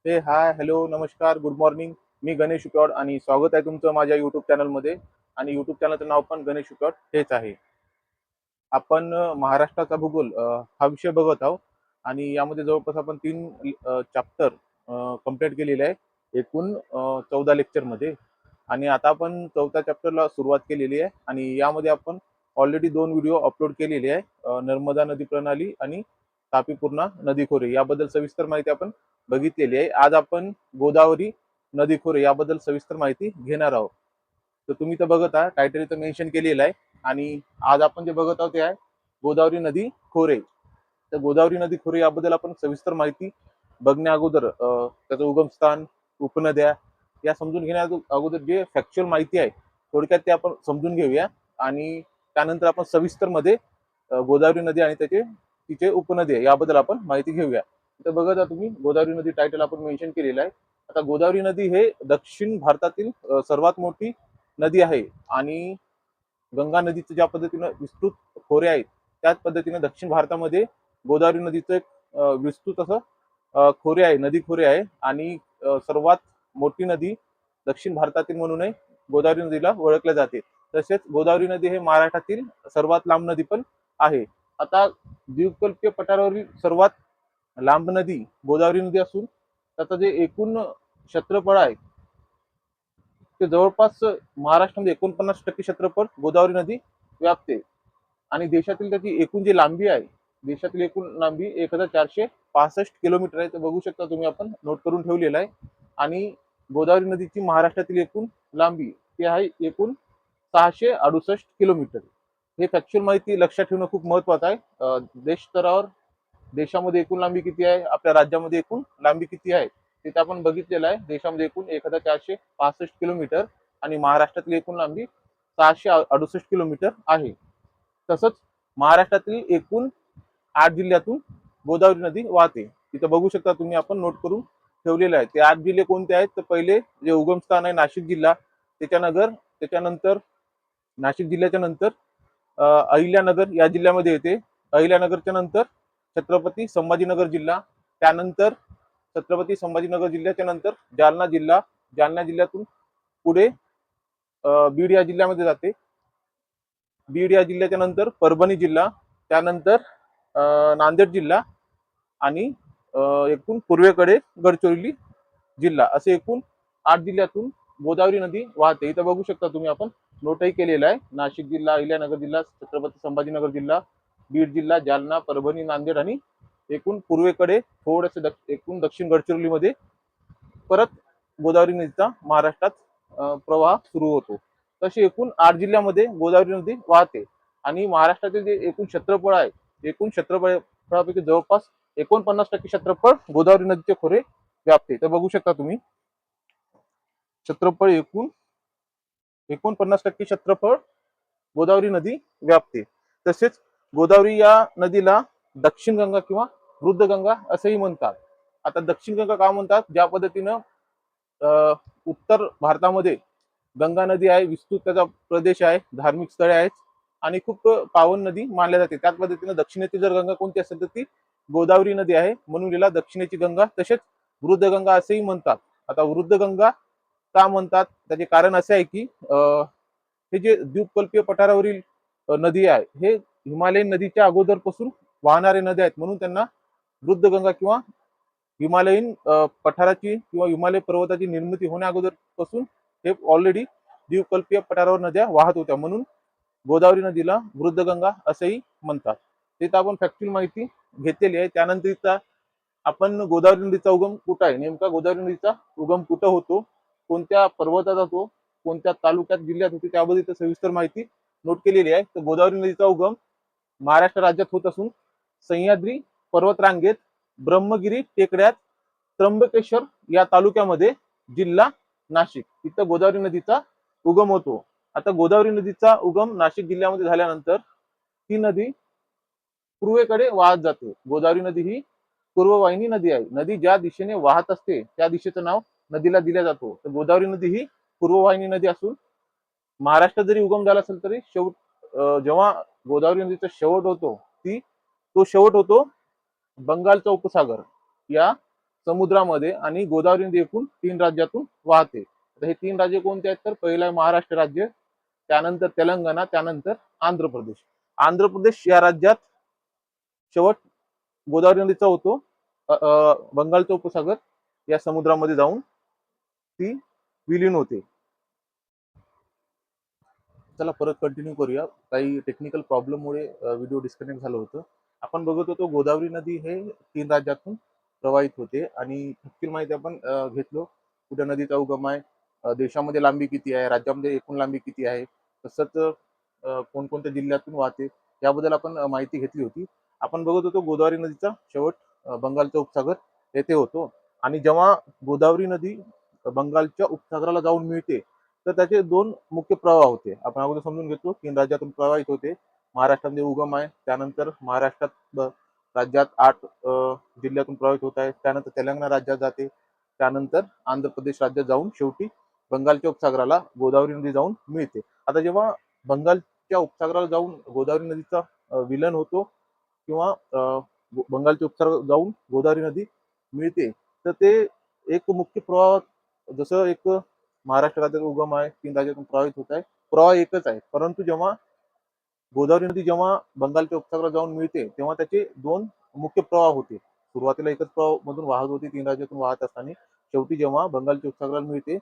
हाय, hello, नमस्कार, good morning. मी गणेश उकड आणि स्वागत आहे तुमचं माझ्या युट्यूब चॅनलमध्ये. आणि युट्यूब चॅनलचं नाव पण गणेश उकड हेच आहे. आपण महाराष्ट्राचा भूगोल हा विषय बघत आहोत. आणि यामध्ये जवळपास आपण 3 चॅप्टर कंप्लीट केलेले आहे, एकूण 14 लेक्चरमध्ये. आणि आता आपण 4थ्या चॅप्टरला सुरुवात केलेली आहे आणि यामध्ये आपण ऑलरेडी 2 व्हिडिओ अपलोड केलेले आहे. नर्मदा नदी प्रणाली आणि तापी पूर्णा नदी खोरे याबद्दल सविस्तर माहिती आपण बघितलेली आहे. आज आपण गोदावरी नदी खोरे याबद्दल सविस्तर माहिती घेणार आहोत. तर तुम्ही तर बघत आहात, टायटल इथं मेन्शन केलेलं आहे. आणि आज आपण जे बघत आहोत ते आहे गोदावरी नदी खोरे. तर गोदावरी नदी खोरे याबद्दल आपण सविस्तर माहिती बघण्या अगोदर त्याचं उगमस्थान, उपनद्या या समजून घेण्या अगोदर जे फॅक्च्युअल माहिती आहे थोडक्यात ते आपण समजून घेऊया. आणि त्यानंतर आपण सविस्तर मध्ये गोदावरी नदी आणि तिचे उपनदी आहे याबद्दल आपण माहिती घेऊया. तर बघत आहात तुम्ही, गोदावरी नदी टायटल आपण मेन्शन केलेलं आहे. आता गोदावरी नदी हे दक्षिण भारतातील सर्वात मोठी नदी आहे. आणि गंगा नदीचं ज्या पद्धतीनं विस्तृत खोरे आहेत त्याच पद्धतीने दक्षिण भारतामध्ये गोदावरी नदीचं एक विस्तृत असं खोरे आहे, नदी खोरे आहे. आणि सर्वात मोठी नदी दक्षिण भारतातील म्हणूनही गोदावरी नदीला ओळखले जाते. तसेच गोदावरी नदी हे महाराष्ट्रातील सर्वात लांब नदी पण आहे. आता द्वीपकल्पीय पठारावरील सर्वात लांब नदी गोदावरी नदी असून त्याचं जे एकूण क्षेत्रफळ आहे ते जवळपास महाराष्ट्रामध्ये 49% क्षेत्रफळ गोदावरी नदी व्यापते. आणि देशातील त्याची एकूण जी लांबी आहे, देशातील एकूण लांबी 1465 किलोमीटर आहे. तर बघू शकता तुम्ही, आपण नोट करून ठेवलेलं आहे. आणि गोदावरी नदीची महाराष्ट्रातील एकूण लांबी ती आहे एकूण 668 किलोमीटर. हे फॅक्च्युअल माहिती लक्षात ठेवणं खूप महत्वाचं आहे. देश स्तरावर देशामध्ये एकूण लांबी किती आहे, आपल्या राज्यामध्ये एकूण लांबी किती आहे तिथे आपण बघितलेलं आहे. देशामध्ये एकूण 1465 किलोमीटर आणि महाराष्ट्रातील एकूण लांबी 668 किलोमीटर आहे. तसंच महाराष्ट्रातील एकूण 8 जिल्ह्यातून गोदावरी नदी वाहते. तिथं बघू शकता तुम्ही, आपण नोट करून ठेवलेलं आहे. ते 8 जिल्हे कोणते आहेत, तर पहिले जे उगमस्थान आहे नाशिक जिल्हा, त्याच्यानंतर नाशिक जिल्ह्याच्या नंतर अहिल्यानगर या जिल्ह्यामध्ये येते. अहिल्यानगरच्या नंतर छत्रपती संभाजीनगर जिल्हा, त्यानंतर छत्रपती संभाजीनगर जिल्ह्याच्या नंतर जालना जिल्हा, जालना जिल्ह्यातून पुढे बीड या जिल्ह्यामध्ये जाते. बीड या जिल्ह्याच्या नंतर परभणी जिल्हा, त्यानंतर नांदेड जिल्हा आणि एकूण पूर्वेकडे गडचिरोली जिल्हा, असे एकूण 8 जिल्ह्यातून गोदावरी नदी वाहते. इथं बघू शकता तुम्ही, आपण नोटही केलेला आहे. नाशिक जिल्हा, अहिल्यानगर जिल्हा, छत्रपती संभाजीनगर जिल्हा, बीड जिल्हा, जालना, परभणी, नांदेड आणि एकूण पूर्वेकडे थोडंसं एकूण दक्षिण गडचिरोलीमध्ये परत गोदावरी नदीचा महाराष्ट्रात प्रवाह सुरू होतो. तसे एकूण 8 जिल्ह्यामध्ये गोदावरी नदी वाहते. आणि महाराष्ट्रातील जे एकूण क्षेत्रफळ आहे, एकूण क्षेत्रफळापैकी जवळपास 49% क्षेत्रफळ गोदावरी नदीचे खोरे व्यापते. तर बघू शकता तुम्ही, क्षेत्रफळ एकूण 49% क्षेत्रफळ गोदावरी नदी व्यापते. तसेच गोदावरी या नदीला दक्षिण गंगा किंवा वृद्ध गंगा असेही म्हणतात. आता दक्षिण गंगा का म्हणतात, ज्या पद्धतीनं उत्तर भारतामध्ये गंगा नदी आहे, विस्तृत त्याचा प्रदेश आहे, धार्मिक स्थळे आहेत आणि खूप पावन नदी मानल्या जाते. त्याच पद्धतीने दक्षिणेची जर गंगा कोणती असेल तर ती गोदावरी नदी आहे, म्हणून याला दक्षिणेची गंगा तसेच वृद्ध गंगा असेही म्हणतात. आता वृद्ध गंगा का म्हणतात, त्याचे कारण असे आहे की हे जे द्वीपकल्पीय पठारावरील नदी आहे, हे हिमालयीन नदीच्या अगोदरपासून वाहणारे नदी आहेत, म्हणून त्यांना वृद्ध गंगा किंवा हिमालयीन पठाराची किंवा हिमालय पर्वताची निर्मिती होण्या अगोदरपासून हे ऑलरेडी द्वीपकल्पीय पठारावर नद्या वाहत होत्या, म्हणून गोदावरी नदीला वृद्ध गंगा असेही म्हणतात. तिथं आपण फॅक्च्युअल माहिती घेतलेली आहे. त्यानंतर आपण गोदावरी नदीचा उगम कुठं आहे, नेमका गोदावरी नदीचा उगम कुठं होतो, कोणत्या पर्वतात होतो, कोणत्या तालुक्यात जिल्ह्यात होते, त्याबद्दल सविस्तर माहिती नोट केलेली आहे. तर गोदावरी नदीचा उगम महाराष्ट्र राज्यात होत असून सह्याद्री पर्वतरांगेत ब्रह्मगिरी टेकड्यात त्र्यंबकेश्वर या तालुक्यामध्ये जिल्हा नाशिक इथं गोदावरी नदीचा उगम होतो. आता गोदावरी नदीचा उगम नाशिक जिल्ह्यामध्ये झाल्यानंतर ती नदी पूर्वेकडे वाहत जाते. गोदावरी नदी ही पूर्ववाहिनी नदी आहे. नदी ज्या दिशेने वाहत असते त्या दिशेचं नाव नदीला दिलं जातो. तर गोदावरी नदी ही पूर्ववाहिनी नदी असून महाराष्ट्रात जरी उगम झाला असेल तरी जेव्हा गोदावरी नदीचा शेवट होतो तो शेवट होतो बंगालचा उपसागर या समुद्रामध्ये आणि गोदावरी नदी एकूण 3 राज्यातून वाहते. तर हे 3 राज्य कोणते आहेत? तर पहिलं आहे महाराष्ट्र राज्य, त्यानंतर तेलंगणा, त्यानंतर आंध्र प्रदेश. आंध्र प्रदेश या राज्यात शेवट गोदावरी नदीचा होतो. बंगालचा उपसागर या समुद्रामध्ये जाऊन ती विलीन होते. चला परत कंटिन्यू करूया. काही टेक्निकल प्रॉब्लेममुळे व्हिडिओ डिस्कनेक्ट झालं होतं. आपण बघत होतो गोदावरी नदी हे 3 राज्यातून प्रवाहित होते आणि तपशील माहिती आपण घेतलो. कुठे नदीचा उगम आहे, देशामध्ये लांबी किती आहे, राज्यामध्ये एकूण लांबी किती आहे, तसंच कोणकोणत्या जिल्ह्यातून वाहते याबद्दल आपण माहिती घेतली होती. आपण बघत होतो गोदावरी नदीचा शेवट बंगालचा उपसागर येथे होतो आणि जेव्हा गोदावरी नदी बंगालच्या उपसागराला जाऊन मिळते तर त्याचे 2 मुख्य प्रवाह होते. आपण अगोदर समजून घेतो 3 राज्यातून प्रवाहित होते. महाराष्ट्रामध्ये उगम आहे, त्यानंतर महाराष्ट्रात राज्यात 8 जिल्ह्यातून प्रवाहित होत आहे, त्यानंतर तेलंगणा राज्यात जाते, त्यानंतर आंध्र प्रदेश राज्यात जाऊन शेवटी बंगालच्या उपसागराला गोदावरी नदी जाऊन मिळते. आता जेव्हा बंगालच्या उपसागराला जाऊन गोदावरी नदीचा विलीन होतो किंवा बंगालच्या उपसागराला जाऊन गोदावरी नदी मिळते, तर ते एक मुख्य प्रवाह, जसं एक महाराष्ट्र राज्याचा उगम आहे, 3 राज्यातून प्रवाहित होत आहे, प्रवाह एकच आहे. परंतु जेव्हा गोदावरी नदी जेव्हा बंगालच्या उपसागरात जाऊन मिळते तेव्हा त्याचे 2 मुख्य प्रवाह होते. सुरुवातीला एकच प्रवाह मधून वाहत होती 3 राज्यातून वाहत असताना शेवटी जेव्हा बंगालच्या उपसागराला मिळते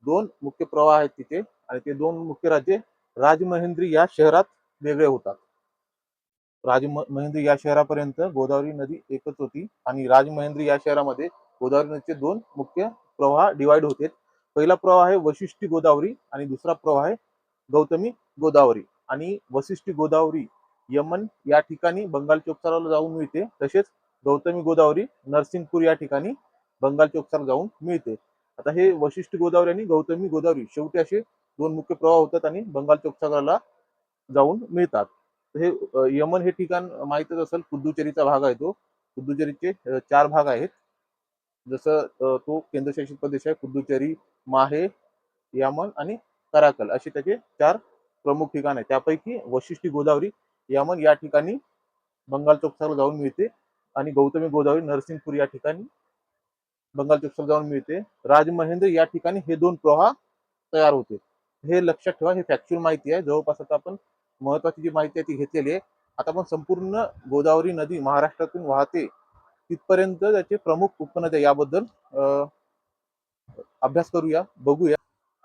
2 मुख्य प्रवाह आहेत तिथे आणि ते 2 मुख्य राज्ये राजमहेंद्री या शहरात वेगळे होतात. राजमहेंद्री या शहरापर्यंत गोदावरी नदी एकच होती आणि राजमहेंद्री या शहरामध्ये गोदावरी नदीचे 2 मुख्य प्रवाह डिवाइड होते. पहिला प्रवाह आहे वशिष्ठी गोदावरी आणि दुसरा प्रवाह आहे गौतमी गोदावरी. आणि वशिष्ठी गोदावरी यमन या ठिकाणी बंगालच्या उपसागराला जाऊन मिळते, तसेच गौतमी गोदावरी नरसिंगपूर या ठिकाणी बंगालच्या उपसागराला जाऊन मिळते. आता हे वशिष्ठी गोदावरी आणि गौतमी गोदावरी शेवटी असे 2 मुख्य प्रवाह होतात आणि बंगालच्या उपसागराला जाऊन मिळतात. हे यमन हे ठिकाण माहितच असेल, पुदुचेरीचा भाग आहे तो. पुदुचेरीचे 4 भाग आहेत. जसं तो केंद्रशासित प्रदेश आहे पुदुचेरी, माहे, यामन आणि कराकल असे त्याचे 4 प्रमुख ठिकाण आहेत. त्यापैकी वशिष्ठी गोदावरी यामन या ठिकाणी बंगालच्या उपसागराला जाऊन मिळते आणि गौतमी गोदावरी नरसिंगपूर या ठिकाणी बंगालच्या उपसागराला जाऊन मिळते. राजमहेंद्र या ठिकाणी हे 2 प्रवाह तयार होते. हे लक्षात ठेवा, हे फॅक्च्युअल माहिती आहे. जवळपास आता आपण महत्वाची जी माहिती आहे ती घेतलेली आहे. आता आपण संपूर्ण गोदावरी नदी महाराष्ट्रातून वाहते तिथपर्यंत त्याचे प्रमुख उपनद्या याबद्दल अभ्यास करूया, बघूया.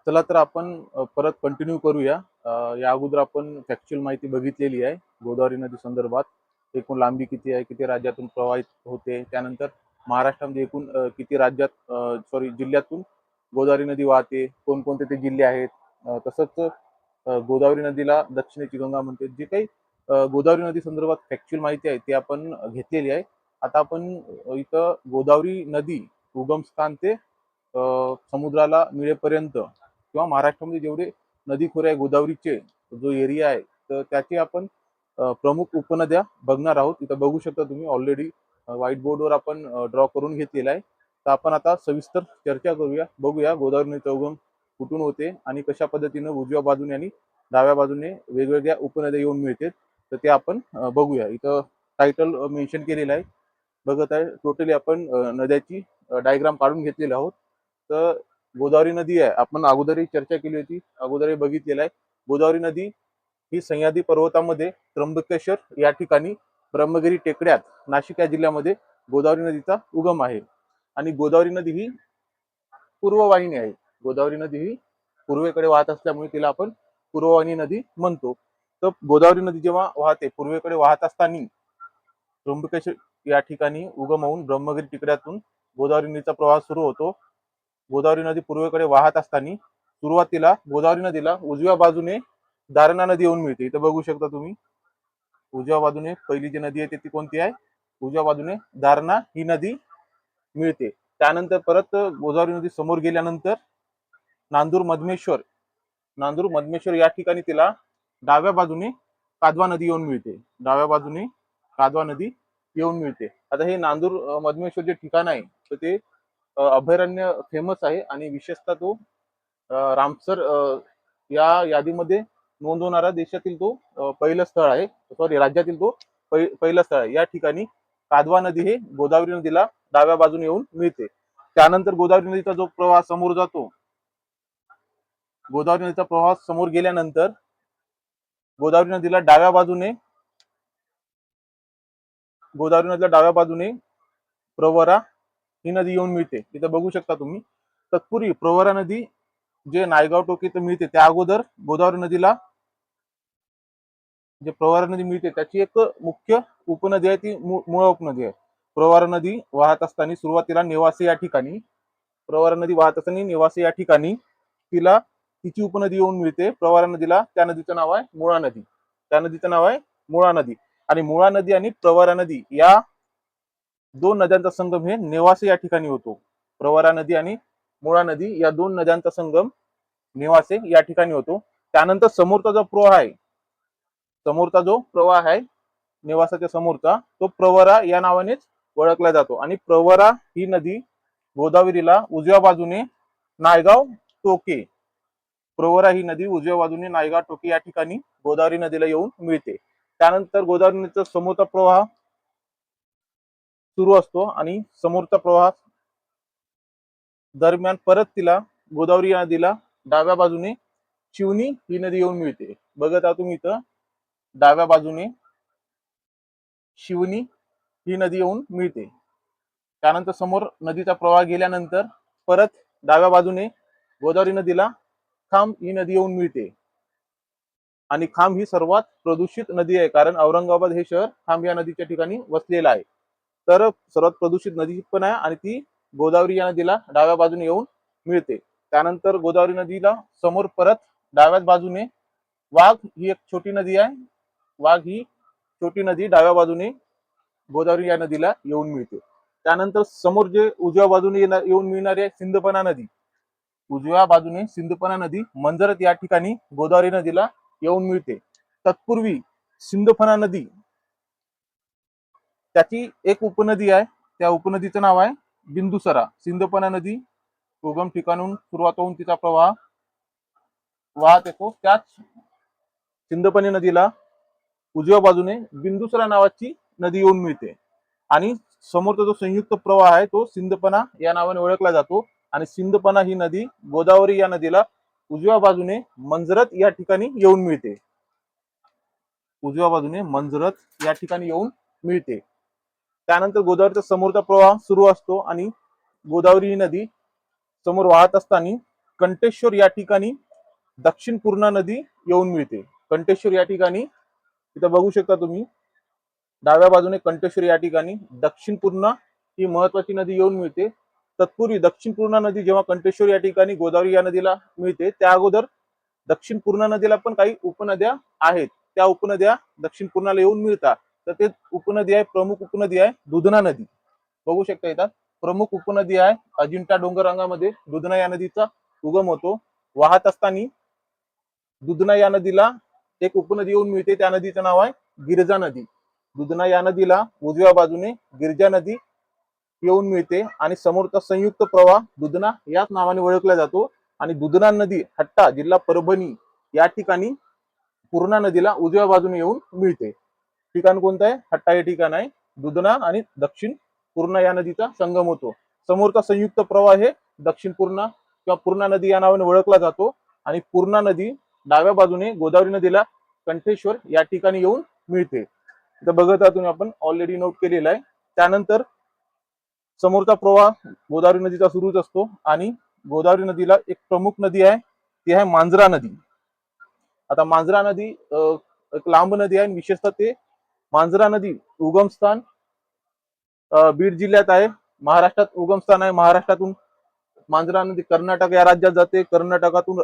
चला तर आपण परत कंटिन्यू करूया. या अगोदर आपण फॅक्च्युअल माहिती बघितलेली आहे गोदावरी नदी संदर्भात. एकूण लांबी किती आहे, किती राज्यातून प्रवाहित होते, त्यानंतर महाराष्ट्रामध्ये एकूण किती राज्यात जिल्ह्यातून गोदावरी नदी वाहते, कोणकोणते ते जिल्हे आहेत. तसंच गोदावरी नदीला दक्षिणेची गंगा म्हणते. जे काही गोदावरी नदी संदर्भात फॅक्च्युअल माहिती आहे ती आपण घेतलेली आहे. आता आपण इथं गोदावरी नदी उगमस्थान ते समुद्राला मिळेपर्यंत किंवा महाराष्ट्रामध्ये जेवढे नदी खोरे आहे गोदावरीचे जो एरिया आहे तर त्याचे आपण प्रमुख उपनद्या बघणार आहोत. इथं बघू शकता तुम्ही ऑलरेडी व्हाईट बोर्डवर आपण ड्रॉ करून घेतलेला आहे. तर आपण आता सविस्तर चर्चा करूया, बघूया गोदावरी नदीचा उगम कुठून होते आणि कशा पद्धतीने उजव्या बाजूने आणि डाव्या बाजूने वेगवेगळ्या उपनद्या येऊन मिळतात. तर ते आपण बघूया. इथं टायटल मेन्शन केलेलं आहे, बघत आहे. टोटली आपण नद्याची डायग्राम काढून घेतलेले आहोत. तर गोदावरी नदी आहे, आपण अगोदरही चर्चा केली होती, अगोदरही बघितलेलं आहे. गोदावरी नदी ही सह्याद्री पर्वतामध्ये त्र्यंबकेश्वर या ठिकाणी ब्रह्मगिरी टेकड्यात नाशिक या जिल्ह्यामध्ये गोदावरी नदीचा उगम आहे. आणि गोदावरी नदी ही पूर्ववाहिनी आहे. गोदावरी नदी ही पूर्वेकडे वाहत असल्यामुळे तिला आपण पूर्ववाहिनी नदी म्हणतो. तर गोदावरी नदी जेव्हा वाहते पूर्वेकडे वाहत असताना त्र्यंबकेश्वर या ठिकाणी उगम होऊन ब्रह्मगिरी टेकड्यातून गोदावरी नदीचा प्रवाह सुरू होतो. गोदावरी नदी पूर्वेकडे वाहत असताना सुरुवातीला गोदावरी नदीला उजव्या बाजूने दारणा नदी येऊन मिळते. इथं बघू शकता तुम्ही, उजव्या बाजूने पहिली जी नदी येते ती कोणती आहे? उजव्या बाजूने दारणा ही नदी मिळते. त्यानंतर परत गोदावरी नदी समोर गेल्यानंतर नांदूर मधमेश्वर या ठिकाणी तिला डाव्या बाजूने कादवा नदी येऊन मिळते. डाव्या बाजूने कादवा नदी येऊन मिळते. आता हे नांदूर मधमेश्वर जे ठिकाण आहे तर ते अभयारण्य फेमस आहे आणि विशेषतः तो रामसर या यादीमध्ये नोंद होणारा देशातील तो पहिलं स्थळ आहे, राज्यातील तो पहिलं स्थळ आहे. या ठिकाणी कादवा नदी हे गोदावरी नदीला डाव्या बाजूने येऊन मिळते. त्यानंतर गोदावरी नदीचा जो प्रवाह समोर जातो, गोदावरी नदीचा प्रवाह समोर गेल्यानंतर गोदावरी नदीला डाव्या बाजूने प्रवरा ही नदी येऊन मिळते. तिथे बघू शकता तुम्ही. तत्पूर्वी प्रवरा नदी जे नायगाव टोक इथं मिळते, त्या अगोदर गोदावरी नदीला जे प्रवरा नदी मिळते त्याची एक मुख्य उपनदी आहे, ती मुळा उपनदी आहे. प्रवरा नदी वाहत असताना सुरुवातीला नेवासे या ठिकाणी तिला तिची उपनदी येऊन मिळते प्रवरा नदीला. त्या नदीचं नाव आहे मुळा नदी. आणि मुळा नदी आणि प्रवरा नदी या दोन नद्यांचा संगम हे नेवासे या ठिकाणी होतो. प्रवरा नदी आणि मुळा नदी या दोन नद्यांचा संगम नेवासे या ठिकाणी होतो. त्यानंतर समोरचा जो प्रवाह आहे नेवासाच्या समोरचा, तो प्रवरा या नावानेच ओळखला जातो. आणि प्रवरा ही नदी गोदावरीला उजव्या बाजूने नायगाव टोके या ठिकाणी गोदावरी नदीला येऊन मिळते. त्यानंतर गोदावरी नदीचा समोरचा प्रवाह सुरू असतो आणि समोरचा प्रवाह दरम्यान परत तिला गोदावरी नदीला डाव्या बाजूने शिवनी ही नदी येऊन मिळते. बघत आहात तुम्ही इथं डाव्या बाजूने शिवनी ही नदी येऊन मिळते. त्यानंतर समोर नदीचा प्रवाह गेल्यानंतर परत डाव्या बाजूने गोदावरी नदीला खांब ही नदी येऊन मिळते. आणि खांब ही सर्वात प्रदूषित नदी आहे, कारण औरंगाबाद हे शहर खांब या नदीच्या ठिकाणी वसलेलं आहे. तर सर्वात प्रदूषित नदी पण आहे आणि ती गोदावरी या नदीला डाव्या बाजूने येऊन मिळते. त्यानंतर गोदावरी नदीला समोर परत डाव्या बाजूने वाघ ही एक छोटी नदी आहे. वाघ ही छोटी नदी डाव्या बाजूने गोदावरी या नदीला येऊन मिळते. त्यानंतर समोर जे उजव्या बाजूने येऊन मिळणारी आहे सिंदपना नदी मंजरत या ठिकाणी गोदावरी नदीला येऊन मिळते. तत्पूर्वी सिंदफणा नदी त्याची एक उपनदी आहे, त्या उपनदीचं नाव आहे बिंदुसरा. सिंदफणा नदी उगम ठिकाणून सुरुवात होऊन तिचा प्रवाह वाहत येतो. त्याच सिंदफणी नदीला उजव्या बाजूने बिंदुसरा नावाची नदी येऊन मिळते. आणि समोरचा जो संयुक्त प्रवाह आहे तो सिंदपना या नावाने ओळखला जातो. आणि सिंदपना ही नदी गोदावरी या नदीला उजव्या बाजूने मंजरत या ठिकाणी येऊन मिळते. त्यानंतर गोदावरीचा समोरचा प्रवाह सुरू असतो आणि गोदावरी ही नदी समोर वाहत असताना कंटेश्वर या ठिकाणी दक्षिण पूर्णा नदी येऊन मिळते. कंटेश्वर या ठिकाणी इथं बघू शकता तुम्ही डाव्या बाजूने कंटेश्वर या ठिकाणी दक्षिण पूर्णा ही महत्वाची नदी येऊन मिळते. तत्पूर्वी दक्षिण पूर्णा नदी जेव्हा कंटेश्वर या ठिकाणी गोदावरी या नदीला मिळते, त्या अगोदर दक्षिण पूर्णा नदीला पण काही उपनद्या आहेत. त्या उपनद्या दक्षिण पूर्णाला येऊन मिळतात. तर ते प्रमुख उपनदी आहे दुधना नदी. बघू शकता इथं प्रमुख उपनदी आहे. अजिंठा डोंगररांगामध्ये दुधना या नदीचा उगम होतो. वाहत असताना दुधना या नदीला एक उपनदी येऊन मिळते, त्या नदीचं नाव आहे गिरजा नदी. दुधना या नदीला उजव्या बाजूने गिरजा नदी येऊन मिळते आणि समोरचा संयुक्त प्रवाह दुधना याच नावाने ओळखला जातो. आणि दुधना नदी हट्टा जिल्हा परभणी या ठिकाणी पूर्णा नदीला उजव्या बाजूने येऊन मिळते. ठिकाण कोणतं आहे? हट्टा हे ठिकाण आहे. दुधना आणि दक्षिण पूर्णा या नदीचा संगम होतो. समोरचा संयुक्त प्रवाह हे दक्षिण पूर्णा किंवा पूर्णा नदी या नावाने ओळखला जातो. आणि पूर्णा नदी डाव्या बाजूने गोदावरी नदीला कंठेश्वर या ठिकाणी येऊन मिळते. इथं बघत आहात तुम्ही, आपण ऑलरेडी नोट केलेला आहे. त्यानंतर समोरचा प्रवाह गोदावरी नदीचा सुरूच असतो आणि गोदावरी नदीला एक प्रमुख नदी आहे, ती आहे मांजरा नदी. आता मांजरा नदी एक लांब नदी आहे. विशेषतः ते मांजरा नदी उगमस्थान बीड जिल्ह्यात आहे. महाराष्ट्रात उगमस्थान आहे. महाराष्ट्रातून मांजरा नदी कर्नाटक या राज्यात जाते. कर्नाटकातून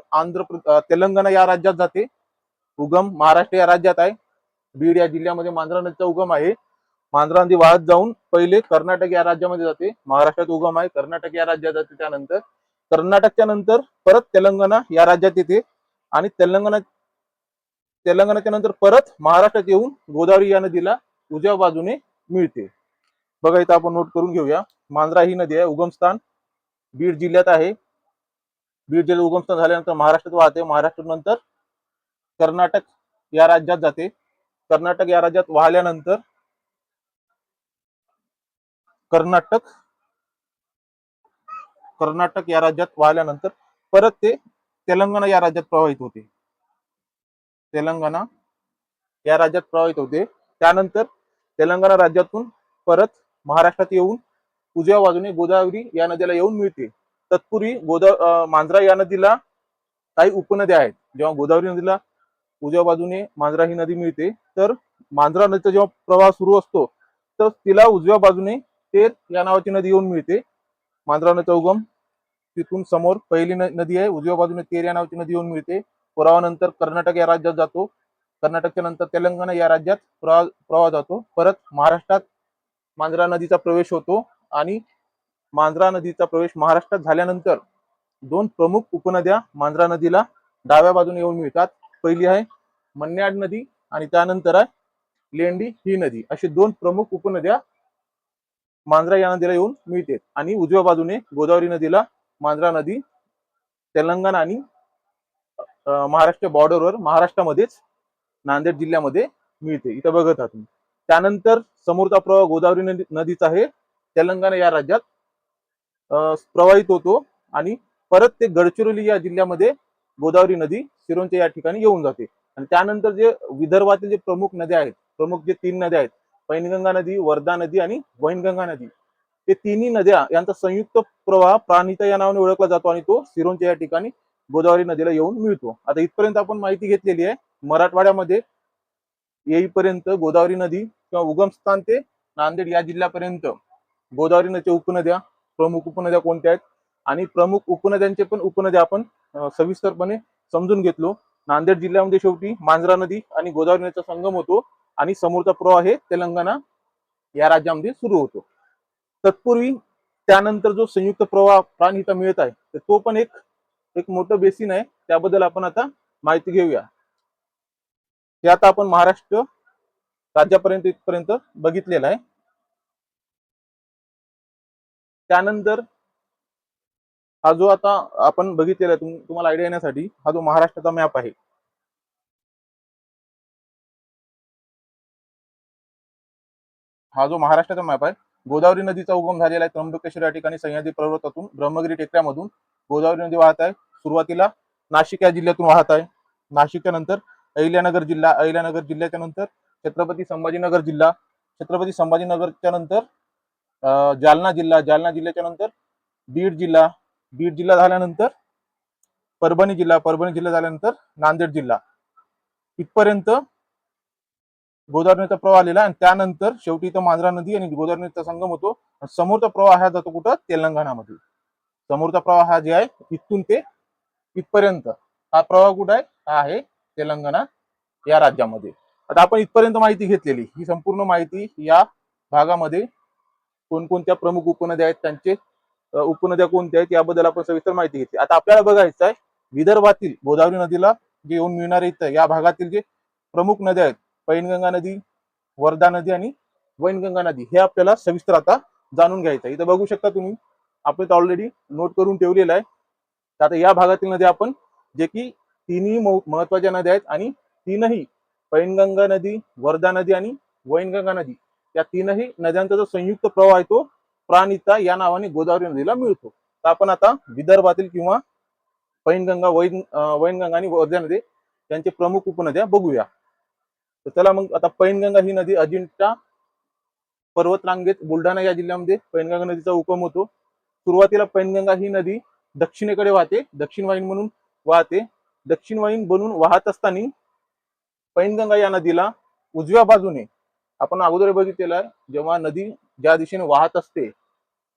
तेलंगणा या राज्यात जाते. उगम महाराष्ट्र या राज्यात आहे. बीड या जिल्ह्यामध्ये मांजरा नदीचा उगम आहे. मांजरा नदी वाहत जाऊन पहिले कर्नाटक या राज्यामध्ये जाते. महाराष्ट्रात उगम आहे, कर्नाटक या राज्यात जाते. त्यानंतर कर्नाटकच्या नंतर परत तेलंगणा या राज्यात येते आणि तेलंगणाच्या नंतर परत महाराष्ट्रात येऊन गोदावरी या नदीला उजव्या बाजूने मिळते. बघा इथं आपण नोट करून घेऊया. मांजरा ही नदी आहे, उगमस्थान बीड जिल्ह्यात आहे. बीड जिल्ह्यात उगमस्थान झाल्यानंतर महाराष्ट्रात वाहते. महाराष्ट्र नंतर कर्नाटक या राज्यात जाते. कर्नाटक या राज्यात वाहल्यानंतर कर्नाटक कर्नाटक या राज्यात वाहिल्यानंतर परत ते तेलंगणा या राज्यात प्रवाहित होते. तेलंगणा या राज्यात प्रवाहित होते. त्यानंतर तेलंगणा राज्यातून परत महाराष्ट्रात येऊन उजव्या बाजूने गोदावरी या नदीला येऊन मिळते. तत्पूर्वी मांजरा या नदीला काही उपनद्या आहेत. जेव्हा गोदावरी नदीला उजव्या बाजूने मांजरा ही नदी मिळते, तर मांजरा नदीचा जेव्हा प्रवाह सुरू असतो तर तिला उजव्या बाजूने तेर या नावाची नदी येऊन मिळते. मांजरा नदीचा उगम तिथून समोर पहिली नदी आहे, उजव्या बाजूने तेर या नावाची नदी येऊन मिळते. पुरावानंतर कर्नाटक या राज्यात जातो. कर्नाटकच्या नंतर तेलंगणा या राज्यात प्रवाह जातो. परत महाराष्ट्रात मांजरा नदीचा प्रवेश होतो आणि मांजरा नदीचा प्रवेश महाराष्ट्रात झाल्यानंतर दोन प्रमुख उपनद्या मांजरा नदीला डाव्या बाजूने येऊन मिळतात. पहिली आहे मन्याड नदी आणि त्यानंतर आहे लेंडी ही नदी. अशी दोन प्रमुख उपनद्या मांजरा या नदीला येऊन मिळते आणि उजव्या बाजूने गोदावरी नदीला मांजरा नदी तेलंगणा आणि महाराष्ट्र बॉर्डरवर महाराष्ट्रामध्येच नांदेड जिल्ह्यामध्ये मिळते. इथं बघत आहात तुम्ही. त्यानंतर समोरचा प्रवाह गोदावरी नदीचा आहे तेलंगणा या राज्यात प्रवाहित होतो आणि परत ते गडचिरोली या जिल्ह्यामध्ये गोदावरी नदी सिरोंचा या ठिकाणी येऊन जाते. आणि त्यानंतर जे विदर्भातील जे प्रमुख नद्या आहेत, प्रमुख जे 3 नद्या आहेत, पैनगंगा नदी, वर्धा नदी आणि वैनगंगा नदी, ते तिन्ही नद्या यांचा संयुक्त प्रवाह प्राणहिता या नावाने ओळखला जातो आणि तो सिरोंचा या ठिकाणी गोदावरी नदीला येऊन मिळतो. आता इथपर्यंत आपण माहिती घेतलेली आहे. मराठवाड्यामध्ये येईपर्यंत गोदावरी नदी किंवा उगमस्थान ते नांदेड या जिल्ह्यापर्यंत गोदावरी नदीच्या उपनद्या, प्रमुख उपनद्या कोणत्या आहेत आणि प्रमुख उपनद्यांचे पण उपनद्या आपण सविस्तरपणे समजून घेतलो. नांदेड जिल्ह्यामध्ये शेवटी मांजरा नदी आणि गोदावरी नदीचा संगम होतो आणि समोरचा प्रवाह हे तेलंगणा या राज्यामध्ये सुरू होतो. तत्पूर्वी त्यानंतर जो संयुक्त प्रवाह प्राणहिता मिळत आहे, तर तो पण एक मोठं बेसिन आहे. त्याबद्दल आपण आता माहिती घेऊया. हे आता आपण महाराष्ट्र राज्यापर्यंत इथपर्यंत बघितलेलं आहे. त्यानंतर हा जो आता आपण बघितलेला आहे, तुम्हाला आयडिया येण्यासाठी, हा जो महाराष्ट्राचा मॅप आहे, हा जो महाराष्ट्राचा मॅप आहे, गोदावरी नदीचा उगम झालेला आहे त्र्यंबकेश्वर या ठिकाणी सह्याद्री पर्वतातून ब्रह्मगिरी टेकड्यामधून गोदावरी नदी वाहत आहे. सुरुवातीला नाशिक या जिल्ह्यातून वाहत आहे. नाशिकच्या नंतर अहिल्यानगर जिल्हा, अहिल्यानगर जिल्ह्याच्या नंतर छत्रपती संभाजीनगर जिल्हा, छत्रपती संभाजीनगरच्या नंतर जालना जिल्हा, जालना जिल्ह्याच्या नंतर बीड जिल्हा, बीड जिल्हा झाल्यानंतर परभणी जिल्हा, परभणी जिल्हा झाल्यानंतर नांदेड जिल्हा, इथपर्यंत गोदावरी नदीचा प्रवाह आलेला आणि त्यानंतर शेवटी इथं मांजरा नदी आणि गोदावरी नदीचा संगम होतो. समोरचा प्रवाह हा जातो कुठं? तेलंगणामध्ये. समोरचा प्रवाह हा जे आहे इथून ते इथपर्यंत हा प्रवाह कुठं आहे? हा आहे तेलंगणा या राज्यामध्ये. आता आपण इथपर्यंत माहिती घेतलेली, ही संपूर्ण माहिती या भागामध्ये कोणकोणत्या प्रमुख उपनद्या आहेत, त्यांचे उपनद्या कोणत्या आहेत याबद्दल आपण सविस्तर माहिती घेतली. आता आपल्याला बघायचं आहे विदर्भातील गोदावरी नदीला जे येऊन मिळणार इथं या भागातील जे प्रमुख नद्या आहेत, पैनगंगा नदी, वर्धा नदी आणि वैनगंगा नदी, हे आपल्याला सविस्तर आता जाणून घ्यायचं आहे. इथं बघू शकता तुम्ही, आपण ऑलरेडी नोट करून ठेवलेलं आहे. आता या भागातील नद्या आपण, जे की तिन्ही महत्वाच्या नद्या आहेत आणि तीनही पैनगंगा नदी, वर्धा नदी आणि वैनगंगा नदी, या तीनही नद्यांचा जो संयुक्त प्रवाह आहे तो प्राणहिता या नावाने गोदावरी नदीला मिळतो. तर आपण आता विदर्भातील किंवा पैनगंगा, वैनगंगा आणि वर्धा नदी यांचे प्रमुख उपनद्या बघूया. तर चला मग, आता पैनगंगा ही नदी अजिंठा पर्वतरांगेत बुलढाणा या जिल्ह्यामध्ये पैनगंगा नदीचा उगम होतो. सुरुवातीला पैनगंगा ही नदी दक्षिणेकडे वाहते, दक्षिण वाहिनी म्हणून वाहते. दक्षिण वाहिनी बनून वाहत असताना पैनगंगा या नदीला उजव्या बाजूने, आपण अगोदर बघितलेलं आहे, जेव्हा नदी ज्या दिशेने वाहत असते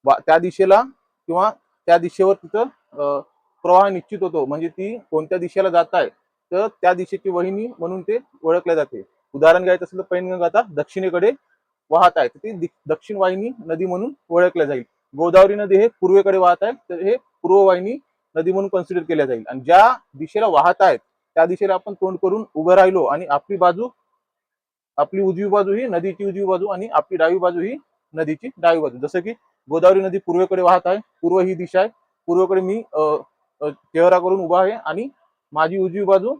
त्या दिशेला किंवा त्या दिशेवर तिथं प्रवाह निश्चित होतो. म्हणजे ती कोणत्या दिशेला जात आहे तर त्या दिशेची वाहिनी म्हणून ते ओळखले जाते. उदाहरण घ्यायचं असेल तर पैनगंगा आता दक्षिणेकडे वाहत आहे, ती दक्षिण वाहिनी नदी म्हणून ओळखल्या जाईल. गोदावरी नदी हे पूर्वेकडे वाहत आहे, तर हे पूर्व वाहिनी नदी म्हणून कन्सिडर केल्या जाईल. आणि ज्या दिशेला वाहत आहेत त्या दिशेला आपण तोंड करून उभं राहिलो आणि आपली बाजू, आपली उजवी बाजू ही नदीची उजवी बाजू आणि आपली डावी बाजू ही नदीची डावी बाजू. जसं की गोदावरी नदी पूर्वेकडे वाहत आहे, पूर्व ही दिशा आहे, पूर्वेकडे मी चेहरा करून उभा आहे आणि माझी उजवी बाजू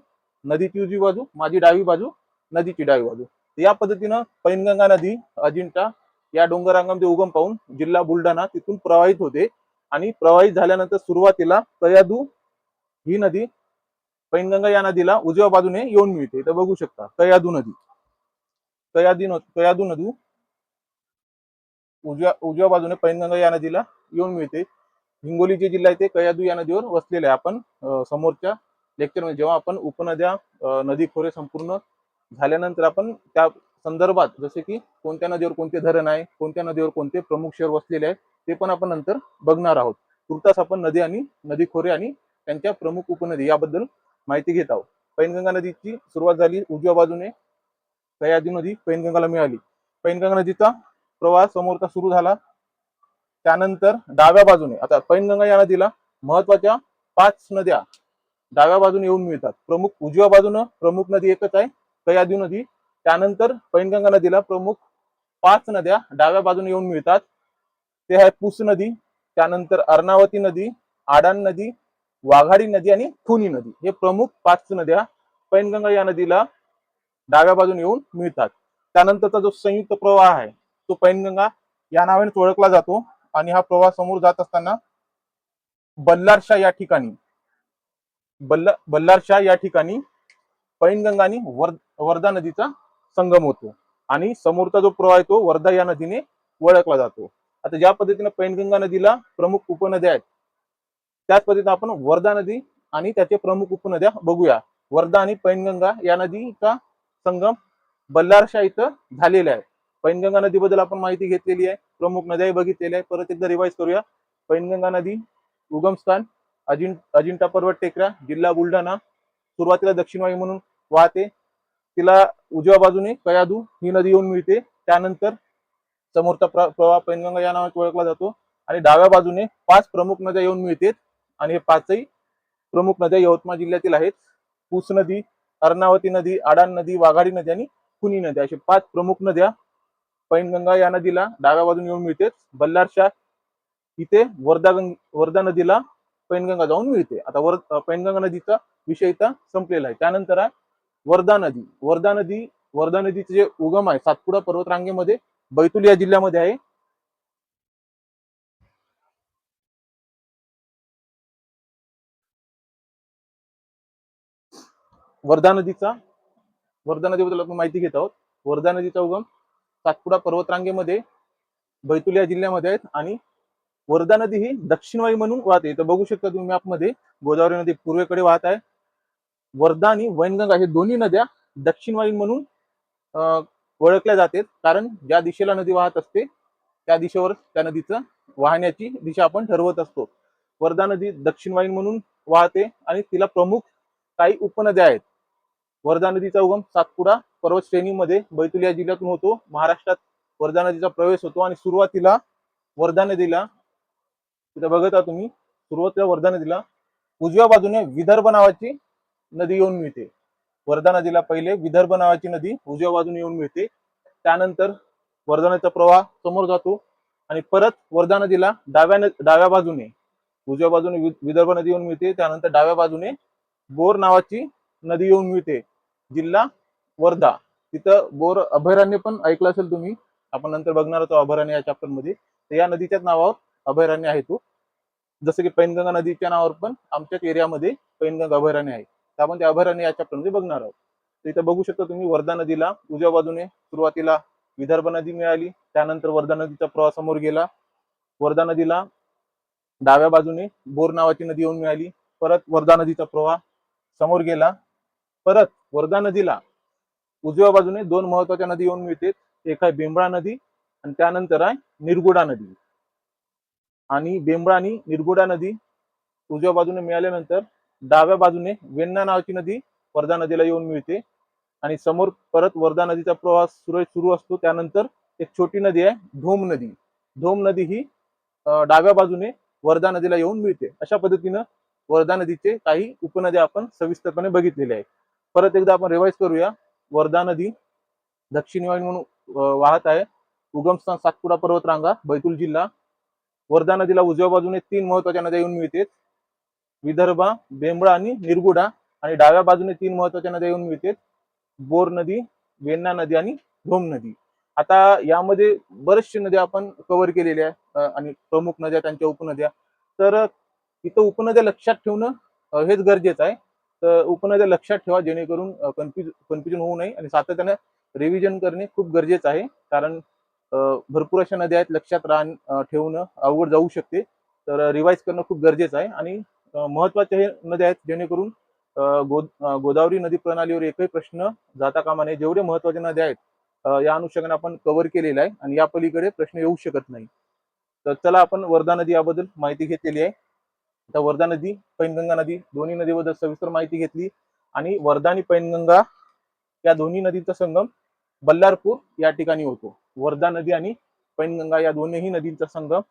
नदीची उजवी बाजू, माझी डावी बाजू नदीची डावी बाजू. या पद्धतीनं पैनगंगा नदी अजिंठा या डोंगररांगामध्ये उगम पाहून जिल्हा बुलढाणा तिथून प्रवाहित होते आणि प्रवाहित झाल्यानंतर सुरुवातीला कयाधू ही नदी पैनगंगा या नदीला उजव्या बाजूने येऊन मिळते. इथं बघू शकता कयाधू नदी, कयाधू नदी उजव्या बाजूने पैनगंगा या नदीला येऊन मिळते. हिंगोली जे जिल्हा आहे ते कयाधू या नदीवर वसलेले आहे. आपण समोरच्या लेक्चरमध्ये जेव्हा आपण उपनद्या नदी खोरे संपूर्ण झाल्यानंतर आपण त्या संदर्भात जसे की कोणत्या नदीवर कोणते धरण आहे, कोणत्या नदीवर कोणते प्रमुख शहर वसलेले आहे ते पण आपण नंतर बघणार आहोत. तुर्तास आपण नदी आणि नदी खोरे आणि त्यांच्या प्रमुख उपनदी याबद्दल माहिती घेत आहोत. पैनगंगा नदीची सुरुवात झाली उजव्या बाजूने, कयाधू नदी पैनगंगाला मिळाली. पैनगंगा नदीचा प्रवाह समोरचा सुरू झाला. त्यानंतर डाव्या बाजूने आता पैनगंगा या नदीला महत्वाच्या 5 नद्या डाव्या बाजूने येऊन मिळतात. प्रमुख उजव्या बाजूने प्रमुख नदी एकच आहे, कयाधू नदी. त्यानंतर पैनगंगा नदीला प्रमुख 5 नद्या डाव्या बाजूने येऊन मिळतात. ते आहे पुस नदी, त्यानंतर अर्णावती नदी, आडान नदी, वाघाडी नदी आणि खुनी नदी. हे प्रमुख 5 नद्या पैनगंगा या नदीला डाव्या बाजूने येऊन मिळतात. त्यानंतरचा जो संयुक्त प्रवाह आहे तो पैनगंगा या नावाने ओळखला जातो आणि हा प्रवाह समोर जात असताना बल्लारशाह या ठिकाणी पैनगंगा आणि वर्धा नदीचा संगम होतो आणि समोरचा जो प्रवाह आहे तो वर्धा या नदीने ओळखला जातो. आता ज्या पद्धतीने पैनगंगा नदीला प्रमुख उपनद्या आहेत त्याच पद्धतीने आपण वर्धा नदी आणि त्याचे प्रमुख उपनद्या बघूया. वर्धा आणि पैनगंगा या नदीचा संगम बल्लारशाह इथं झालेला आहे. पैनगंगा नदीबद्दल आपण माहिती घेतलेली आहे, प्रमुख नद्याही बघितलेल्या आहे. परत एकदा रिवाइज करूया. पैनगंगा नदी उगमस्थान अजिंठा पर्वत टेकड्या, जिल्हा बुलढाणा. सुरुवातीला दक्षिण वायू म्हणून वाहते. तिला उजव्या बाजूने कयाधू ही नदी येऊन मिळते. त्यानंतर समोरचा प्रवाह पैनगंगा या नावाने ओळखला जातो आणि डाव्या बाजूने 5 प्रमुख नद्या येऊन मिळतात आणि हे 5ही प्रमुख नद्या यवतमाळ जिल्ह्यातील आहेत. पुस नदी, अर्णावती नदी, आडान नदी, वाघाडी नदी आणि खुनी नदी असे 5 प्रमुख नद्या पैनगंगा या नदीला डाव्या बाजूने येऊन मिळतात. बल्लारशाह इथे वर्धा नदीला पैनगंगा जाऊन मिळते. आता पैनगंगा नदीचा विषय इथं संपलेला आहे. त्यानंतर आहे वर्धा नदीचे जे उगम आहे सातपुडा पर्वत रांगेमध्ये बैतूल या जिल्ह्यामध्ये आहे. वर्धा नदीबद्दल आपण माहिती घेत आहोत. वर्धा नदीचा उगम सातपुडा पर्वत रांगेमध्ये बैतूल या जिल्ह्यामध्ये आहेत आणि वर्धा नदी ही दक्षिण वायू म्हणून वाहते. तर बघू शकता तुम्ही मॅपमध्ये गोदावरी नदी पूर्वेकडे वाहत आहे. वर्धा आणि वैनगंगा हे दोन्ही नद्या दक्षिण वायू म्हणून ओळखल्या जातात, कारण ज्या दिशेला नदी वाहत असते त्या दिशेवर त्या नदीचं वाहण्याची दिशा आपण ठरवत असतो. वर्धा नदी दक्षिण वायू म्हणून वाहते आणि तिला प्रमुख काही उपनद्या आहेत. वर्धा नदीचा उगम सातपुडा पर्वत श्रेणीमध्ये बैतूल या जिल्ह्यातून होतो. महाराष्ट्रात वर्धा नदीचा प्रवेश होतो आणि सुरुवातीला वर्धा नदीला तिथं बघता तुम्ही सुरुवातीला वर्धा नदीला उजव्या बाजूने विदर्भ नावाची नदी येऊन मिळते. वर्धा नदीला पहिले विदर्भ नावाची नदी उजव्या बाजूने येऊन मिळते. त्यानंतर वर्धा नदीचा प्रवाह समोर जातो आणि परत वर्धा नदीला डाव्या बाजूने उजव्या बाजूने विदर्भ नदी येऊन मिळते. त्यानंतर डाव्या बाजूने बोर नावाची नदी येऊन मिळते, जिल्हा वर्धा. तिथं बोर अभयारण्य पण ऐकलं असेल तुम्ही, आपण नंतर बघणार आहोत अभयारण्य या चॅप्टर मध्ये. तर या नदीच्याच नावावर अभयारण्य आहे तो. जसं की पैनगंगा नदीच्या नावावर पण आमच्याच एरियामध्ये पैनगंगा अभयारण्य आहे. तर आपण त्या अभयारण्य या चॅप्टर मध्ये बघणार आहोत. तर इथं बघू शकता तुम्ही वर्धा नदीला उजव्या बाजूने सुरुवातीला विदर्भ नदी मिळाली. त्यानंतर वर्धा नदीचा प्रवाह समोर गेला. वर्धा नदीला डाव्या बाजूने बोर नावाची नदी येऊन मिळाली. परत वर्धा नदीचा प्रवाह समोर गेला. परत वर्धा नदीला उजव्या बाजूने 2 महत्वाच्या नदी येऊन मिळते. एक आहे बेंबळा नदी आणि त्यानंतर आहे निरगुडा नदी. आणि बेंबळा आणि निरगुडा नदी उजव्या बाजूने मिळाल्यानंतर डाव्या बाजूने वेण्णा नावाची नदी वर्धा नदीला येऊन मिळते आणि समोर परत वर्धा नदीचा प्रवाह सुरू असतो. त्यानंतर एक छोटी नदी आहे धोम नदी ही डाव्या बाजूने वर्धा नदीला येऊन मिळते. अशा पद्धतीनं वर्धा नदीचे काही उपनद्या आपण सविस्तरपणे बघितलेल्या आहेत. परत एकदा आपण रिवाइज करूया. वर्धा नदी दक्षिण वायू म्हणून वाहत आहे. उगमस्थान सातपुडा पर्वत रांगा, बैतूल जिल्हा. वर्धा नदीला उजव्या बाजूने 3 महत्वाच्या नद्या येऊन मिळतात, विदर्भा, बेंबळा आणि निरगुडा. आणि डाव्या बाजूने 3 महत्वाच्या नद्या येऊन मिळतात, बोर नदी, वेण्णा नदी आणि धोम नदी. आता यामध्ये बरेचशे नद्या आपण कव्हर केलेल्या आहेत आणि प्रमुख नद्या त्यांच्या उपनद्या. तर इथं उपनद्या लक्षात ठेवणं हेच गरजेचं आहे. तर उपनद्या लक्षात ठेवा, जेणेकरून कन्फ्युजन होऊ नये आणि सातत्याने रिव्हिजन करणे खूप गरजेचं आहे. कारण भरपूर अशा नद्या आहेत, लक्षात ठेवणं अवघड जाऊ शकते. तर रिवाइज करणं खूप गरजेचं आहे आणि महत्वाच्या हे नद्या आहेत, जेणेकरून गोदावरी नदी प्रणालीवर एकही प्रश्न जाता कामा नये. जेवढे महत्वाच्या नद्या आहेत या अनुषंगाने आपण कव्हर केलेलं आहे आणि या पलीकडे प्रश्न येऊ शकत नाही. तर चला, आपण वर्धा नदी याबद्दल माहिती घेतलेली आहे. आता वर्धा नदी, पैनगंगा नदी, दोन्ही नदीबद्दल सविस्तर माहिती घेतली आणि वर्धा आणि पैनगंगा या दोन्ही नदीचा संगम बल्लारपूर या ठिकाणी होतो. वर्धा नदी आणि पैनगंगा या दोन्ही नदींचा संगम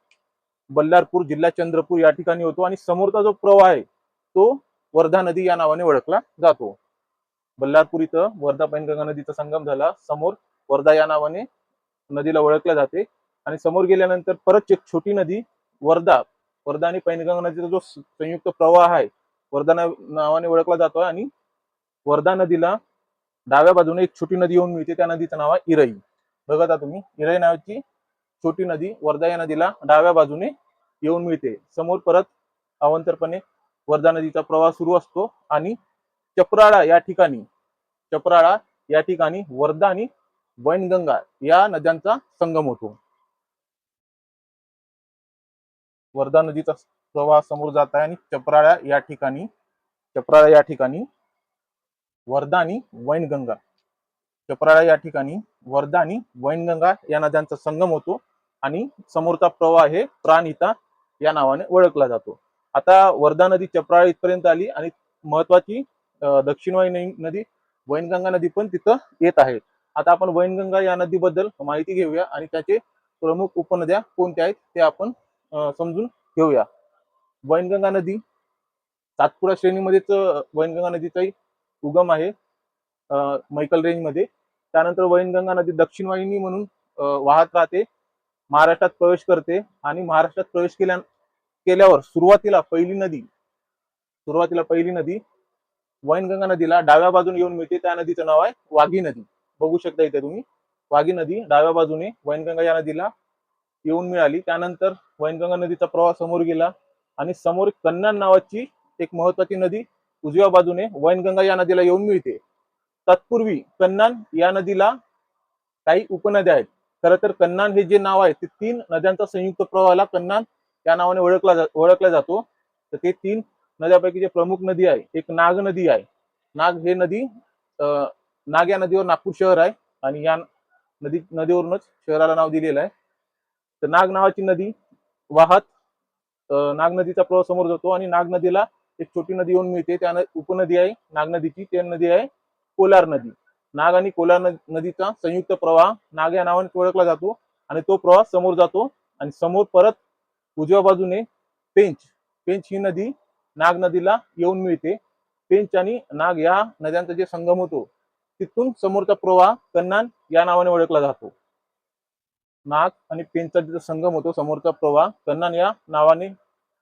बल्लारपूर, जिल्हा चंद्रपूर या ठिकाणी होतो आणि समोरचा जो प्रवाह आहे तो वर्धा नदी या नावाने ओळखला जातो. बल्लारपूर इथं वर्धा पैनगंगा नदीचा संगम झाला, समोर वर्धा या नावाने नदीला ओळखल्या जाते आणि समोर गेल्यानंतर परत एक छोटी नदी वर्धा वर्धा आणि पैनगंगा नदीचा जो संयुक्त प्रवाह आहे वर्धा नावाने ओळखला जातो आणि वर्धा नदीला डाव्या बाजूने एक छोटी नदी येऊन मिळते, त्या नदीचं नाव आहे इरई. बघा तुम्ही, इरई नावाची छोटी नदी वर्धा या नदीला डाव्या बाजूने येऊन मिळते. समोर परत अवांतरपणे वर्धा नदीचा प्रवाह सुरू असतो आणि चपराळा या ठिकाणी वर्धा आणि वैनगंगा या नद्यांचा संगम होतो. वर्धा नदीचा प्रवाह समोर जात आहे आणि चपराळा या ठिकाणी वर्धा आणि वैनगंगा या नद्यांचा संगम होतो आणि समोरचा प्रवाह हे प्राणहिता या नावाने ओळखला जातो. आता वर्धा नदी चपराळा इथपर्यंत आली आणि महत्वाची दक्षिणवाहिनी नदी वैनगंगा नदी पण तिथं येत आहे. आता आपण वैनगंगा या नदीबद्दल माहिती घेऊया आणि त्याचे प्रमुख उपनद्या कोणत्या आहेत ते आपण समजून घेऊया. वैनगंगा नदी सातपुडा श्रेणीमध्येच वैनगंगा नदीचाही उगम आहे मैकल रेंज मध्ये. त्यानंतर वैनगंगा नदी दक्षिण वाहिनी म्हणून वाहत राहते, महाराष्ट्रात प्रवेश करते आणि महाराष्ट्रात प्रवेश केल्यावर सुरुवातीला पहिली नदी वैनगंगा नदीला डाव्या बाजूने येऊन मिळते, त्या नदीचं नाव आहे वाघी नदी. बघू शकता इथे तुम्ही, वाघी नदी डाव्या बाजूने वैनगंगा या नदीला येऊन मिळाली. त्यानंतर वैनगंगा नदीचा प्रवाह समोर गेला आणि समोर कन्नन नावाची एक महत्वाची नदी उजव्या बाजूने वैनगंगा या नदीला येऊन मिळते. तत्पूर्वी कन्नन या नदीला काही उपनद्या आहेत. खरं तर कन्नन हे जे नाव आहे ते 3 नद्यांचा संयुक्त प्रवाहाला कन्नन या नावाने ओळखला जातो. तर ते 3 नद्यापैकी जे प्रमुख नदी आहे, एक नाग नदी आहे. नाग या नदीवर नागपूर शहर आहे आणि या नदीवरूनच शहराला नाव दिलेलं आहे. तर नाग नावाची नदी वाहत नाग नदीचा प्रवाह समोर जातो आणि नाग नदीला एक छोटी नदी येऊन मिळते, त्या उपनदी आहे नाग नदीची, ती नदी आहे कोलार नदी. नाग आणि कोलार नदीचा संयुक्त प्रवाह नाग या नावाने ओळखला जातो आणि तो प्रवाह समोर जातो आणि समोर परत उजव्या बाजूने पेंच ही नदी नाग नदीला येऊन मिळते. पेंच आणि नाग या नद्यांचा जे संगम होतो तिथून समोरचा प्रवाह कन्नन या नावाने ओळखला जातो. नाग आणि पेंचचा जिथे संगम होतो समोरचा प्रवाह कन्नन या नावाने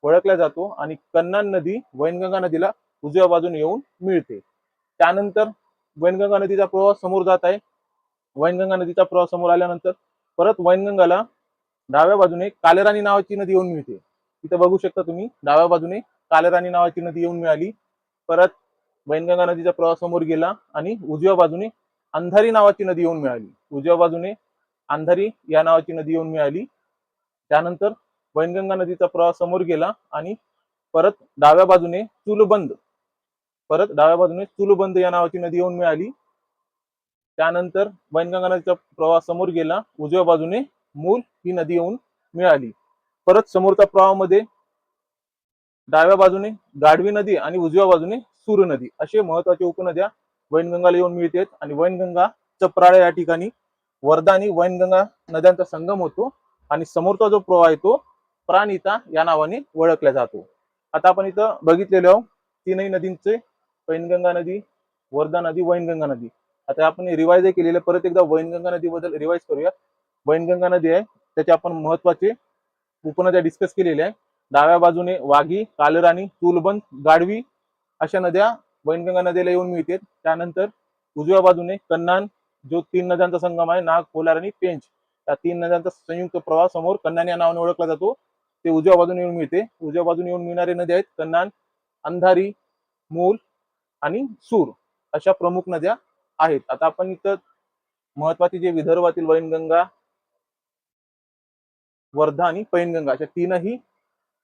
ओळखला जातो आणि कन्नन नदी वैनगंगा नदीला उजव्या बाजूने येऊन मिळते. त्यानंतर वैनगंगा नदीचा प्रवाह समोर जात आहे. वैनगंगा नदीचा प्रवाह समोर आल्यानंतर परत वैनगंगाला डाव्या बाजूने कालेराणी नावाची नदी येऊन मिळते. इथे बघू शकता तुम्ही, डाव्या बाजूने कालेराणी नावाची नदी येऊन मिळाली. परत वैनगंगा नदीचा प्रवाह समोर गेला आणि उजव्या बाजूने अंधारी नावाची नदी येऊन मिळाली. उजव्या बाजूने अंधारी या नावाची नदी येऊन मिळाली. त्यानंतर वैनगंगा नदीचा प्रवाह समोर गेला आणि परत डाव्या बाजूने चुलबंद या नावाची नदी येऊन मिळाली. त्यानंतर वैनगंगा नदीचा प्रवाह समोर गेला, उजव्या बाजूने मूल ही नदी येऊन मिळाली. परत समोरच्या प्रवाहामध्ये डाव्या बाजूने गाढवी नदी आणि उजव्या बाजूने सूर नदी असे महत्वाचे उपनद्या वैनगंगाला येऊन मिळतात आणि वैनगंगा चपराळा या ठिकाणी वर्धा आणि वैनगंगा नद्यांचा संगम होतो आणि समोरचा जो प्रवाह आहे तो प्राणहिता या नावाने ओळखला जातो. आता आपण इथं बघितलेले आहोत तीनही नदींचे, पैनगंगा नदी, वर्धा नदी, वैनगंगा नदी. आता आपण रिवाइज केलेले, परत एकदा वैनगंगा नदीबद्दल रिवाइज करूया. वैनगंगा नदी आहे, त्याचे आपण महत्वाचे उपनद्या डिस्कस केलेल्या आहे. डाव्या बाजूने वाघी, कालराणी, चुलबंद, गाढवी अशा नद्या वैनगंगा नदीला येऊन मिळतात. त्यानंतर उजव्या बाजूने कन्नान, जो 3 नद्यांचा संगम आहे, नाग, कोलार आणि पेंच, या 3 नद्यांचा संयुक्त प्रवाह समोर कन्नान या नावाने ओळखला जातो ते उजव्या बाजूने येऊन मिळते. उजव्या बाजूने येऊन मिळणारे नद्या आहेत कन्हान, अंधारी, मूल आणि सूर अशा प्रमुख नद्या आहेत. आता आपण इथं महत्वाची जे विदर्भातील वैनगंगा, वर्धा आणि पैनगंगा अशा तीनही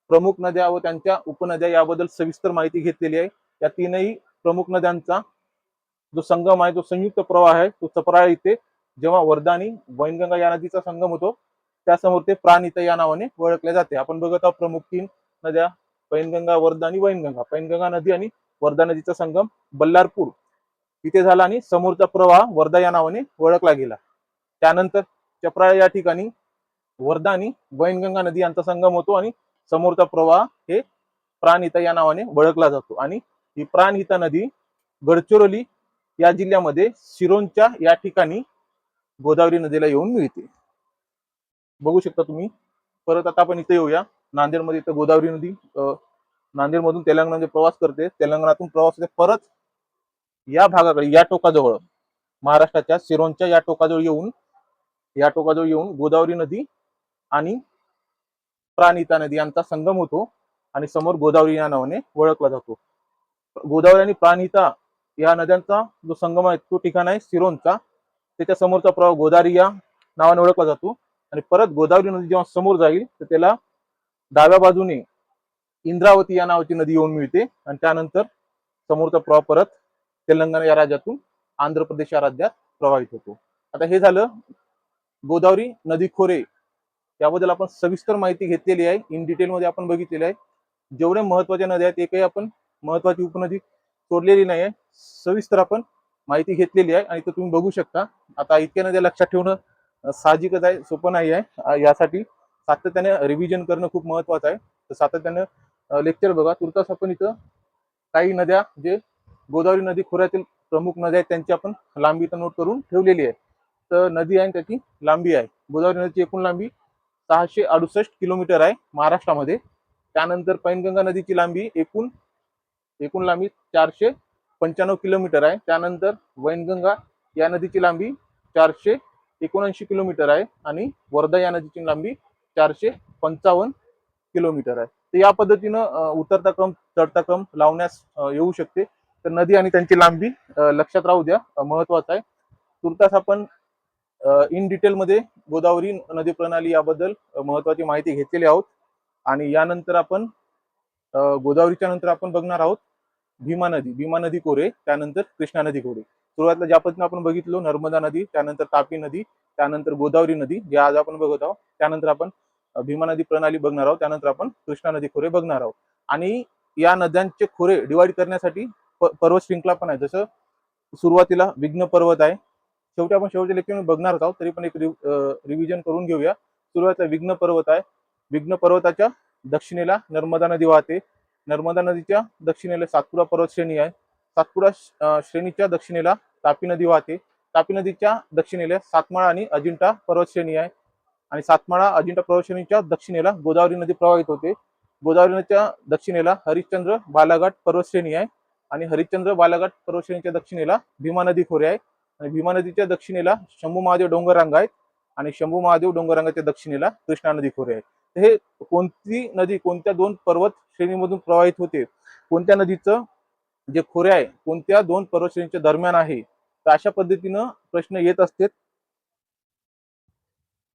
प्रमुख नद्या व त्यांच्या उपनद्या याबद्दल सविस्तर माहिती घेतलेली आहे. या तीनही प्रमुख नद्यांचा जो संगम आहे, जो संयुक्त प्रवाह आहे, तो चपराळ इथे जेव्हा वर्धा आणि वैनगंगा या नदीचा संगम होतो त्यासमोर ते प्राणहिता या नावाने ओळखले जाते. आपण बघत आहोत प्रमुख तीन नद्या पैनगंगा, वर्धा आणि वैनगंगा. पैनगंगा नदी आणि वर्धा नदीचा संगम बल्लारपूर इथे झाला आणि समोरचा प्रवाह वर्धा या नावाने ओळखला गेला. त्यानंतर चपराळ या ठिकाणी वर्धा आणि वैनगंगा नदी यांचा संगम होतो आणि समोरचा प्रवाह हे प्राणहिता या नावाने ओळखला जातो. आणि ही प्राणहिता नदी गडचिरोली या जिल्ह्यामध्ये सिरोंचा या ठिकाणी गोदावरी नदीला येऊन मिळते. बघू शकता तुम्ही. परत आता आपण इथे येऊया. नांदेडमध्ये इथं गोदावरी नदी नांदेडमधून तेलंगणामध्ये प्रवास करते. तेलंगणातून प्रवास करते परत या भागाकडे, या टोकाजवळ महाराष्ट्राच्या सिरोंचा या टोकाजवळ येऊन गोदावरी नदी आणि प्राणहिता नदी यांचा संगम होतो आणि समोर गोदावरी या नावाने ओळखला जातो. गोदावरी आणि प्राणहिता या नद्यांचा जो संगम आहे तो ठिकाण आहे सिरोंचा. त्याच्या समोरचा प्रवाह गोदावरी या नावाने ओळखला जातो आणि परत गोदावरी नदी जेव्हा समोर जाईल तर त्याला डाव्या बाजूने इंद्रावती या नावाची नदी येऊन मिळते आणि त्यानंतर समोरचा प्रवाह परत तेलंगणा या राज्यातून आंध्र प्रदेश या राज्यात प्रवाहित होतो. आता हे झालं गोदावरी नदी खोरे याबद्दल आपण सविस्तर माहिती घेतलेली आहे. इन डिटेल मध्ये आपण बघितलेली आहे. जेवढे महत्वाच्या नद्या आहेत एकही आपण महत्वाची उपनदी सोडलेली नाही आहे. सविस्तर आपण माहिती घेतलेली आहे आणि ते तुम्ही बघू शकता. आता इतक्या नद्या लक्षात ठेवणं साहजिकच आहे, सोपं नाही आहे. यासाठी सातत्याने रिव्हिजन करणं खूप महत्वाचं आहे. तर सातत्याने लेक्चर बघा. तुर्तास आपण इथं काही नद्या जे गोदावरी नदी खोऱ्यातील प्रमुख नद्या आहेत त्यांची आपण लांबी तर नोट करून ठेवलेली आहे. तर नदी आहे त्याची लांबी आहे. गोदावरी नदीची एकूण लांबी 668 किलोमीटर आहे महाराष्ट्रामध्ये. त्यानंतर पैनगंगा नदीची लांबी एकूण लांबी 495 किलोमीटर आहे. त्यानंतर वैनगंगा या नदीची लांबी 479 किलोमीटर आहे आणि वर्धा या नदीची लांबी 455 किलोमीटर आहे. तर या पद्धतीनं उतरता क्रम चढता क्रम लावण्यास येऊ शकते. तर नदी आणि त्यांची लांबी लक्षात राहू द्या, महत्वाचं आहे. तुर्तास आपण इन डिटेल मध्ये गोदावरी नदी प्रणाली याबद्दल महत्वाची माहिती घेतलेली आहोत. आणि यानंतर आपण गोदावरीच्या नंतर आपण बघणार आहोत भीमा नदी कोरे, त्यानंतर कृष्णा नदी कोरे. सुरुवातीला ज्या पद्धतीने आपण बघितलो नर्मदा नदी, त्यानंतर तापी नदी, त्यानंतर गोदावरी नदी जे आज आपण बघत आहोत, त्यानंतर आपण भीमा नदी प्रणाली बघणार आहोत, त्यानंतर आपण कृष्णा नदी खोरे बघणार आहोत. आणि या नद्यांचे खोरे डिवाइड करण्यासाठी पर्वत शृंखला पण आहे. जसं सुरुवातीला विघ्न पर्वत आहे, शेवटी आपण शेवटच्या लेक्चर बघणार आहोत, तरी पण एक रिव्हिजन करून घेऊया. सुरुवातीला विघ्न पर्वत आहे. विघ्न पर्वताच्या दक्षिणेला नर्मदा नदी वाहते. नर्मदा नदीच्या दक्षिणेला सातपुडा पर्वत श्रेणी आहे. सातपुडा श्रेणीच्या दक्षिणेला तापी नदी वाहते. तापी नदीच्या दक्षिणेला सातमाळा आणि अजिंठा पर्वत श्रेणी आहे आणि सातमाळा अजिंठा पर्वत श्रेणीच्या दक्षिणेला गोदावरी नदी प्रवाहित होते. गोदावरी नदीच्या दक्षिणेला हरिश्चंद्र बालाघाट पर्वत श्रेणी आहे आणि हरिश्चंद्र बालाघाट पर्वत श्रेणीच्या दक्षिणेला भीमा नदी खोरे आहे आणि भीमा नदीच्या दक्षिणेला शंभू महादेव डोंगररांग आहेत आणि शंभू महादेव डोंगररांगाच्या दक्षिणेला कृष्णा नदी खोरे आहे. हे कोणती नदी कोणत्या दोन पर्वत श्रेणीमधून प्रवाहित होते, कोणत्या नदीचं जे खोरे आहे कोणत्या दोन पर्वत श्रेणीच्या दरम्यान आहे, तर अशा पद्धतीनं प्रश्न येत असतात.